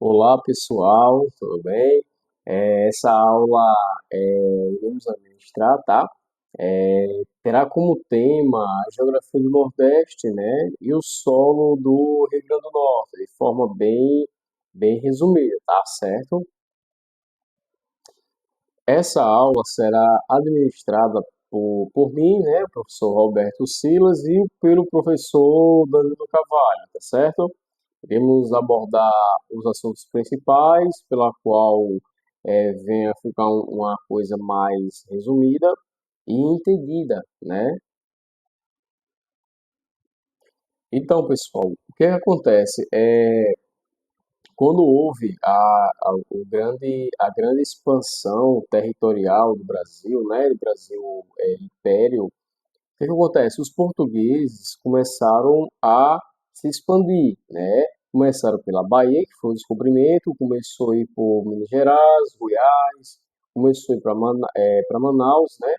Olá pessoal, tudo bem? Essa aula iremos administrar, tá? Terá como tema a geografia do Nordeste, né? E o solo do Rio Grande do Norte, de forma bem resumida, tá certo? Essa aula será administrada por mim, né, o professor Roberto Silas, e pelo professor Danilo Carvalho, tá certo? Iremos abordar os assuntos principais, pela qual venha ficar uma coisa mais resumida e entendida, né? Então, pessoal, o que acontece? Quando houve a grande expansão territorial do Brasil, né? Do Brasil Império. O que acontece? Os portugueses começaram a se expandir, né? Começaram pela Bahia, que foi o descobrimento, começou a ir por Minas Gerais, Goiás, começou a ir para Manaus, né?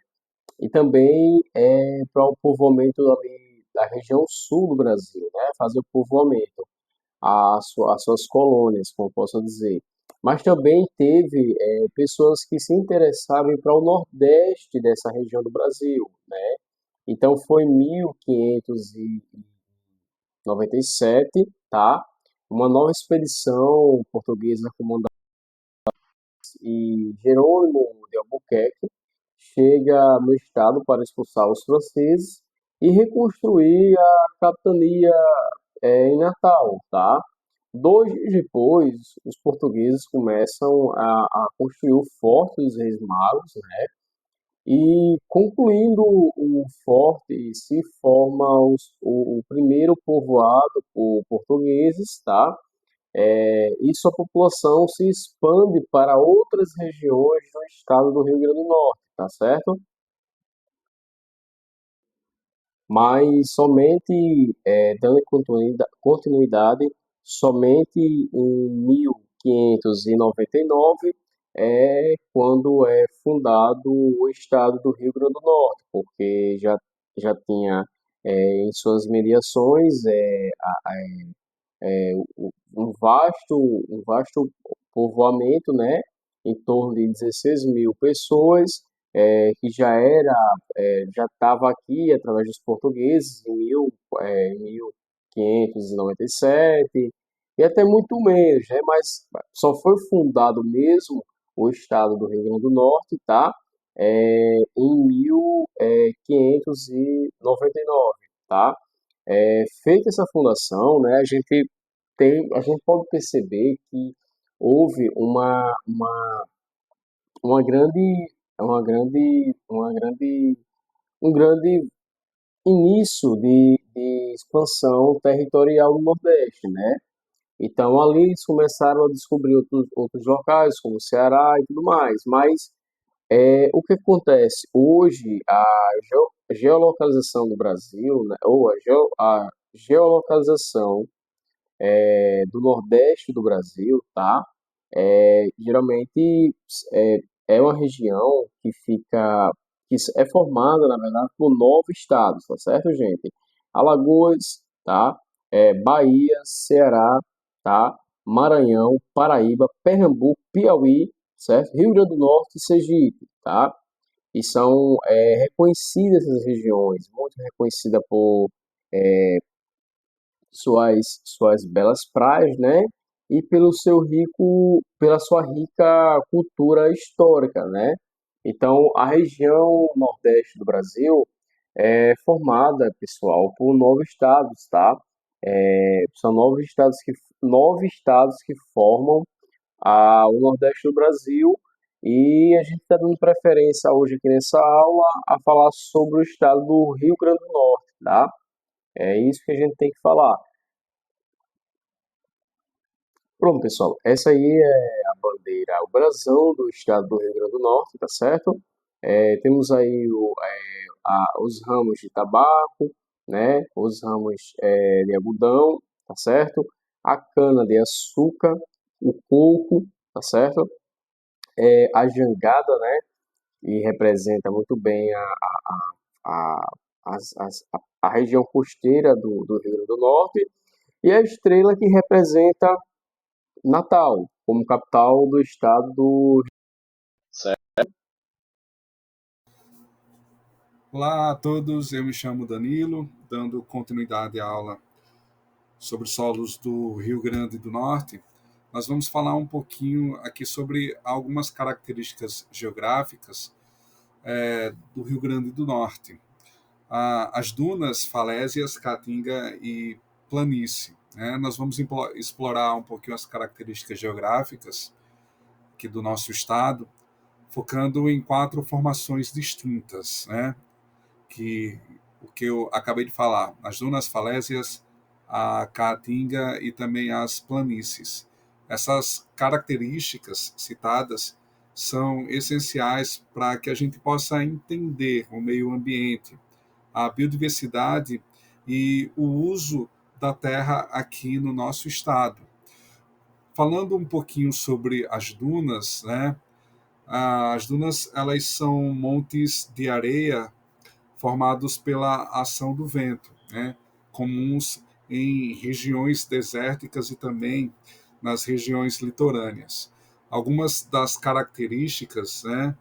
E também para o povoamento ali da região sul do Brasil, né? Fazer o povoamento, as suas colônias, como posso dizer. Mas também teve pessoas que se interessaram em ir para o nordeste dessa região do Brasil, né? Então foi em 1597, tá? Uma nova expedição portuguesa comandada e Jerônimo de Albuquerque chega no estado para expulsar os franceses e reconstruir a capitania em Natal, tá? 2 dias depois, os portugueses começam a construir o Forte dos Reis Magos, né? E concluindo o forte, se forma o primeiro povoado por portugueses, tá? E sua população se expande para outras regiões do estado do Rio Grande do Norte, tá certo? Mas somente, dando continuidade, somente em 1599 é quando é fundado o estado do Rio Grande do Norte, porque já tinha em suas mediações um vasto povoamento, né, em torno de 16 mil pessoas, que já estava aqui através dos portugueses em 1597, e até muito menos, né, mas só foi fundado mesmo o estado do Rio Grande do Norte, tá? Em 1599, tá? Feita essa fundação, né, a gente pode perceber que houve uma grande, um grande início de expansão territorial no Nordeste, né? Então ali eles começaram a descobrir outros locais, como o Ceará e tudo mais. Mas o que acontece? Hoje, geolocalização do Brasil, né, ou a geolocalização do Nordeste do Brasil, tá? Geralmente é, é uma região é formada, na verdade, por 9 estados, tá certo, gente? Alagoas, tá? Bahia, Ceará, tá? Maranhão, Paraíba, Pernambuco, Piauí, certo? Rio Grande do Norte e Sergipe, tá? E são reconhecidas essas regiões, muito reconhecida por suas belas praias, né? E pela sua rica cultura histórica, né? Então, a região nordeste do Brasil é formada, pessoal, por 9 estados, tá? São 9 estados que formam o nordeste do Brasil, e a gente está dando preferência hoje aqui nessa aula a falar sobre o estado do Rio Grande do Norte, tá? É isso que a gente tem que falar. Pronto, pessoal. Essa aí é a bandeira, o brasão do estado do Rio Grande do Norte, tá certo? Temos aí os ramos de tabaco, né? Os ramos de algodão, tá certo? A cana de açúcar, o coco, tá certo? A jangada, né? E representa muito bem a, a região costeira do Rio Grande do Norte. E a estrela que representa Natal, como capital do estado do... Certo. Olá a todos, eu me chamo Danilo, dando continuidade à aula sobre solos do Rio Grande do Norte. Nós vamos falar um pouquinho aqui sobre algumas características geográficas do Rio Grande do Norte. As dunas, falésias, caatinga e planície. Né? Nós vamos explorar um pouquinho as características geográficas aqui do nosso estado, focando em quatro formações distintas, né? Que o que eu acabei de falar, as dunas falésias, a caatinga e também as planícies. Essas características citadas são essenciais para que a gente possa entender o meio ambiente, a biodiversidade e o uso da terra aqui no nosso estado. Falando um pouquinho sobre as dunas, né? As dunas elas são montes de areia formados pela ação do vento, né? Comuns em regiões desérticas e também nas regiões litorâneas. Algumas das características, né,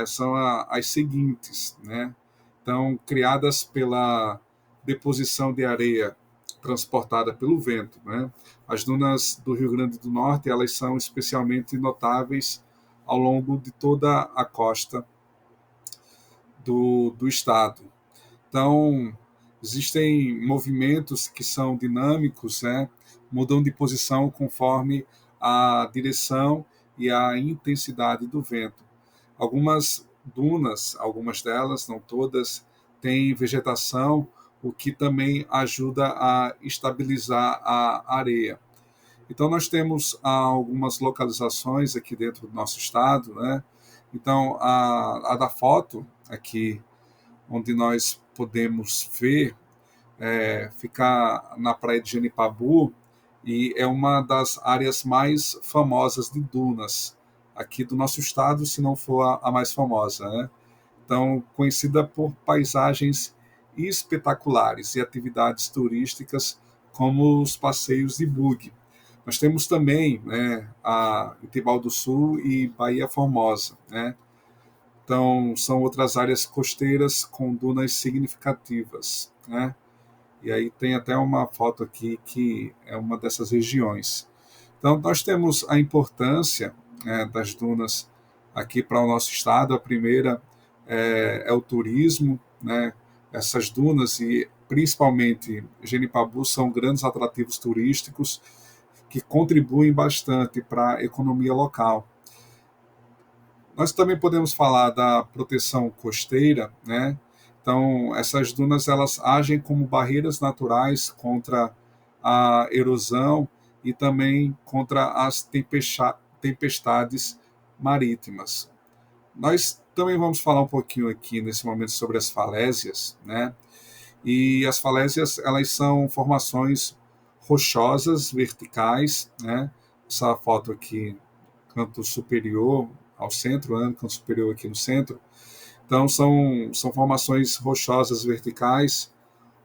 são as seguintes, né? Então, criadas pela deposição de areia transportada pelo vento, né? As dunas do Rio Grande do Norte, elas são especialmente notáveis ao longo de toda a costa do estado. Então, existem movimentos que são dinâmicos, né? Mudam de posição conforme a direção e a intensidade do vento. Algumas dunas, algumas delas, não todas, têm vegetação, o que também ajuda a estabilizar a areia. Então, nós temos algumas localizações aqui dentro do nosso estado, né? Então, a da foto, aqui onde nós podemos ver, fica na praia de Genipabu e é uma das áreas mais famosas de dunas aqui do nosso estado, se não for a mais famosa, né? Então, conhecida por paisagens espetaculares e atividades turísticas como os passeios de buggy. Nós temos também, né, a Itibau do Sul e Bahia Formosa, né? Então, são outras áreas costeiras com dunas significativas, né? E aí tem até uma foto aqui que é uma dessas regiões. Então, nós temos a importância, das dunas aqui para o nosso estado. A primeira é o turismo, né? Essas dunas e principalmente Genipabu são grandes atrativos turísticos que contribuem bastante para a economia local. Nós também podemos falar da proteção costeira, né? Então, essas dunas elas agem como barreiras naturais contra a erosão e também contra as tempestades marítimas. Nós também vamos falar um pouquinho aqui nesse momento sobre as falésias, né? E as falésias elas são formações rochosas verticais, né? Essa foto aqui canto superior ao centro, né, canto superior aqui no centro. Então, são formações rochosas verticais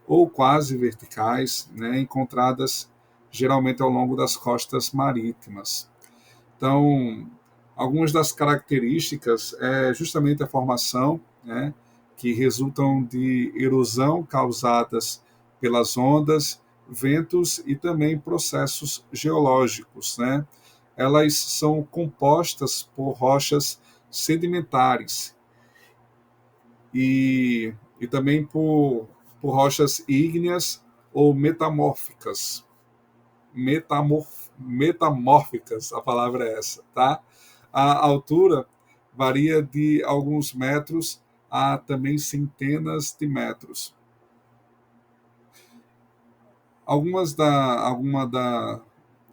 ou quase verticais, né, encontradas geralmente ao longo das costas marítimas. Então, algumas das características é justamente a formação, né, que resultam de erosão causadas pelas ondas, ventos e também processos geológicos, né? Elas são compostas por rochas sedimentares e também por rochas ígneas ou metamórficas. Metamórficas, a palavra é essa, tá? A altura varia de alguns metros a também centenas de metros.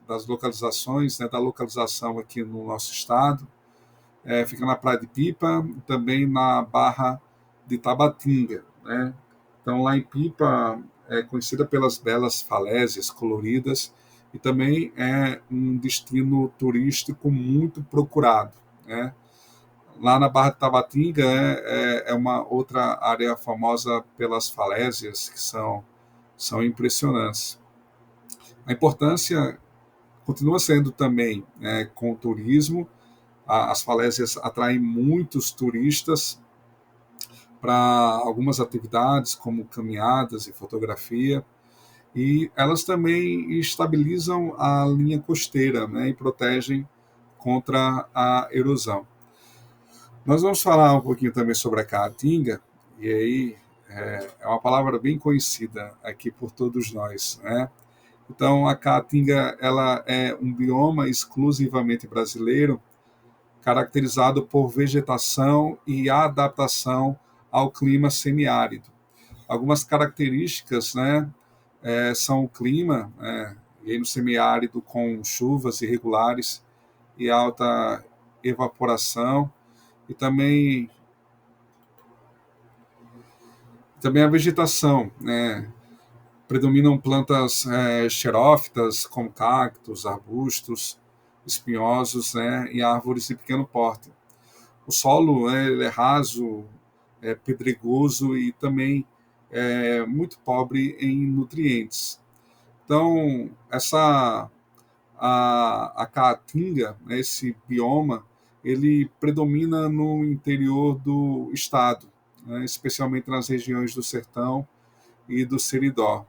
Das localizações, né, da localização aqui no nosso estado, fica na Praia de Pipa, também na Barra de Tabatinga, né? Então, lá em Pipa, é conhecida pelas belas falésias coloridas e também é um destino turístico muito procurado, né? Lá na Barra de Tabatinga é uma outra área famosa pelas falésias, que são impressionantes. A importância Continua sendo também com o turismo. As falésias atraem muitos turistas para algumas atividades, como caminhadas e fotografia, e elas também estabilizam a linha costeira, né, e protegem contra a erosão. Nós vamos falar um pouquinho também sobre a caatinga, e aí é uma palavra bem conhecida aqui por todos nós, né? Então, a caatinga ela é um bioma exclusivamente brasileiro, caracterizado por vegetação e adaptação ao clima semiárido. Algumas características, né, são o clima, e aí no semiárido com chuvas irregulares e alta evaporação, e também a vegetação, né? Predominam plantas xerófitas, como cactos, arbustos espinhosos, né? E árvores de pequeno porte. O solo, né, ele é raso, pedregoso e também muito pobre em nutrientes. Então, a caatinga, né, esse bioma, ele predomina no interior do estado, né, especialmente nas regiões do Sertão e do Seridó.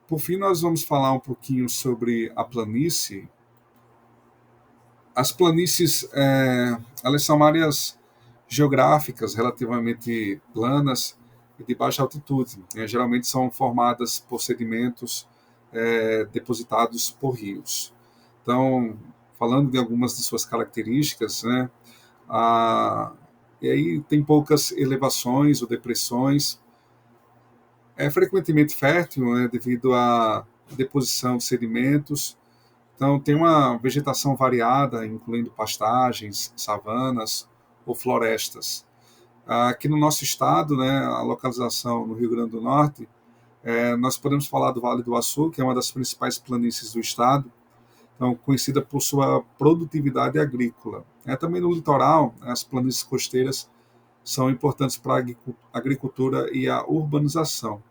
Por fim, nós vamos falar um pouquinho sobre a planície. As planícies, elas são áreas geográficas relativamente planas e de baixa altitude, né? Geralmente são formadas por sedimentos depositados por rios. Então, falando de algumas de suas características, né, a, e aí tem poucas elevações ou depressões, é frequentemente fértil, né, devido à deposição de sedimentos. Então, tem uma vegetação variada, incluindo pastagens, savanas ou florestas. Aqui no nosso estado, né, a localização no Rio Grande do Norte, nós podemos falar do Vale do Açu, que é uma das principais planícies do estado, então, conhecida por sua produtividade agrícola. Também no litoral, as planícies costeiras são importantes para a agricultura e a urbanização.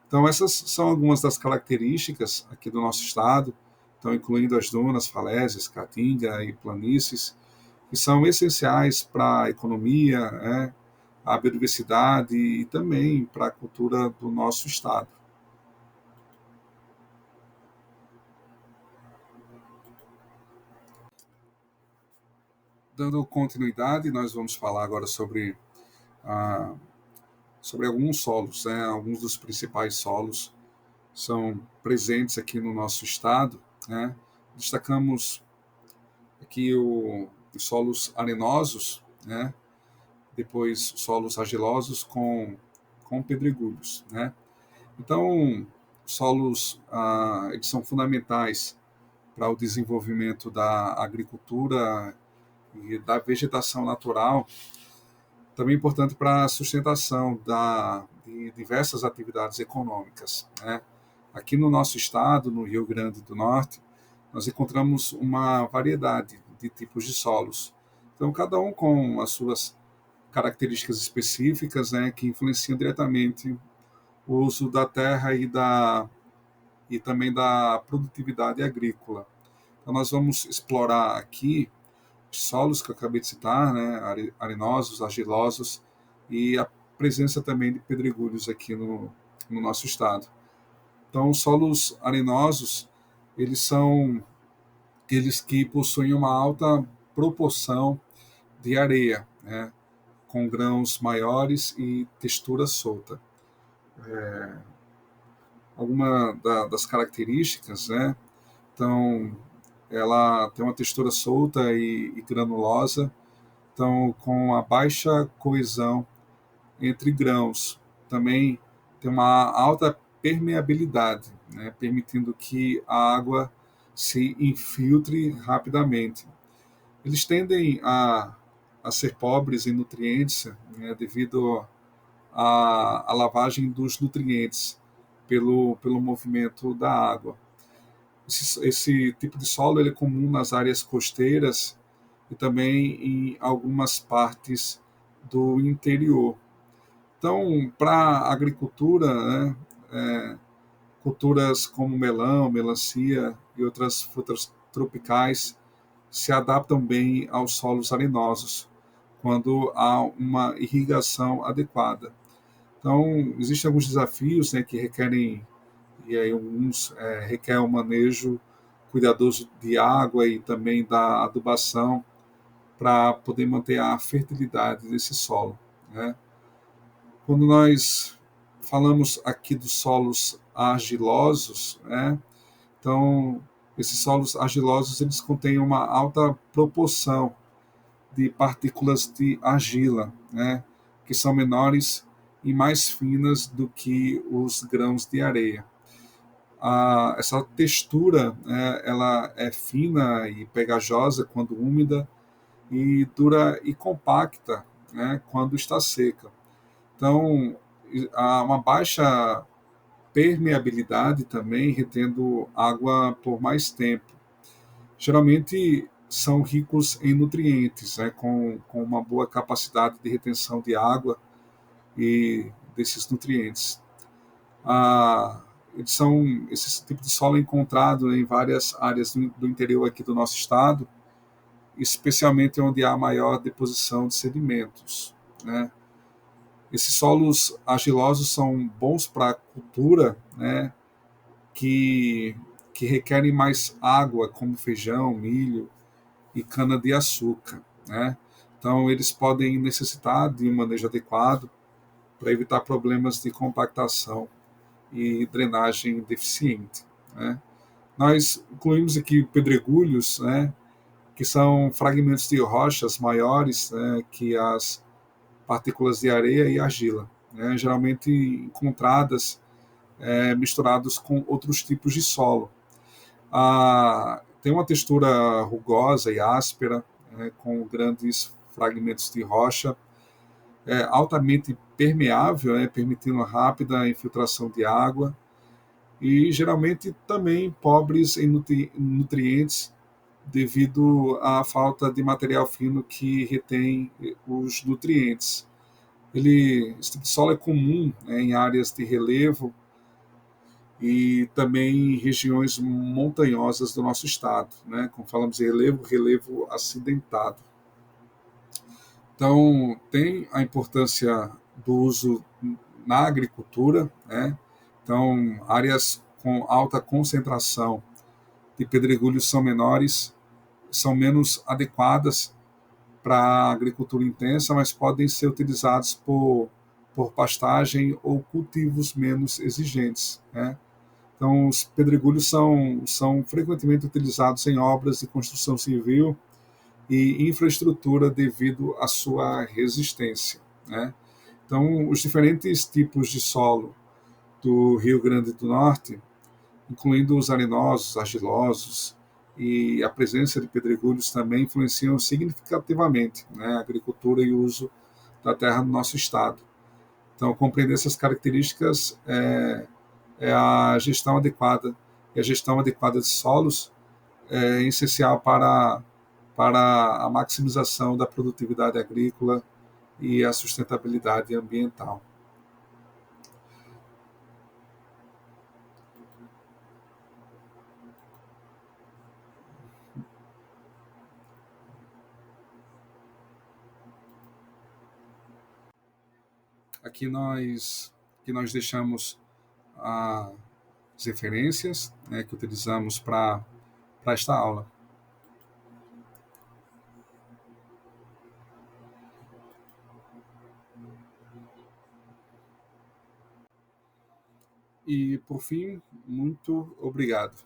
Então, essas são algumas das características aqui do nosso estado, então, incluindo as dunas, falésias, caatinga e planícies, que são essenciais para a economia, a biodiversidade e também para a cultura do nosso estado. Dando continuidade, nós vamos falar agora ah, sobre alguns solos, né? Alguns dos principais solos são presentes aqui no nosso estado, né? Destacamos aqui os solos arenosos, né? Depois solos argilosos com pedregulhos, né? Então, solos eles são fundamentais para o desenvolvimento da agricultura e da vegetação natural, também importante para a sustentação de diversas atividades econômicas, né? Aqui no nosso estado, no Rio Grande do Norte, nós encontramos uma variedade de tipos de solos. Então, cada um com as suas características específicas, né, que influenciam diretamente o uso da terra e também da produtividade agrícola. Então, nós vamos explorar aqui os solos que eu acabei de citar, né, arenosos, argilosos, e a presença também de pedregulhos aqui no nosso estado. Então, os solos arenosos, eles são aqueles que possuem uma alta proporção de areia, né, com grãos maiores e textura solta. Das características, né? Então, ela tem uma textura solta e granulosa, então com a baixa coesão entre grãos. Também tem uma alta permeabilidade, né? Permitindo que a água se infiltre rapidamente. Eles tendem a ser pobres em nutrientes, né? Devido à lavagem dos nutrientes pelo movimento da água. Esse tipo de solo ele é comum nas áreas costeiras e também em algumas partes do interior. Então, para a agricultura, né, culturas como melão, melancia e outras frutas tropicais se adaptam bem aos solos arenosos, quando há uma irrigação adequada. Então, existem alguns desafios, né, que requerem, e aí alguns requer um manejo cuidadoso de água e também da adubação para poder manter a fertilidade desse solo, né? Quando nós falamos aqui dos solos argilosos, né, então esses solos argilosos eles contêm uma alta proporção de partículas de argila, né, que são menores e mais finas do que os grãos de areia. Essa textura, né, ela é fina e pegajosa quando úmida e dura e compacta, né, quando está seca. Então, há uma baixa permeabilidade também, retendo água por mais tempo. Geralmente são ricos em nutrientes, né, com uma boa capacidade de retenção de água e desses nutrientes. Ah, esse tipo de solo é encontrado em várias áreas do interior aqui do nosso estado, especialmente onde há maior deposição de sedimentos, né? Esses solos argilosos são bons para a cultura, né, que, que requerem mais água, como feijão, milho e cana-de-açúcar, né? Então, eles podem necessitar de um manejo adequado para evitar problemas de compactação e drenagem deficiente, né? Nós incluímos aqui pedregulhos, né, que são fragmentos de rochas maiores, né, que as partículas de areia e argila, né, geralmente encontradas misturados com outros tipos de solo. Tem uma textura rugosa e áspera, com grandes fragmentos de rocha, altamente permeável, permitindo rápida infiltração de água e geralmente também pobres em nutrientes devido à falta de material fino que retém os nutrientes. Esse tipo de solo é comum, né, em áreas de relevo e também em regiões montanhosas do nosso estado, né? Como falamos em relevo, relevo acidentado. Então, tem a importância do uso na agricultura, né? Então, áreas com alta concentração de pedregulhos são menores, são menos adequadas para a agricultura intensa, mas podem ser utilizados por pastagem ou cultivos menos exigentes, né? Então, os pedregulhos são frequentemente utilizados em obras de construção civil e infraestrutura devido à sua resistência, né? Então, os diferentes tipos de solo do Rio Grande do Norte, incluindo os arenosos, argilosos e a presença de pedregulhos também influenciam significativamente, né, a agricultura e o uso da terra no nosso estado. Então, compreender essas características é a gestão adequada. E a gestão adequada de solos é essencial para a maximização da produtividade agrícola e a sustentabilidade ambiental. Aqui nós deixamos as referências, né, que utilizamos para esta aula. E, por fim, muito obrigado.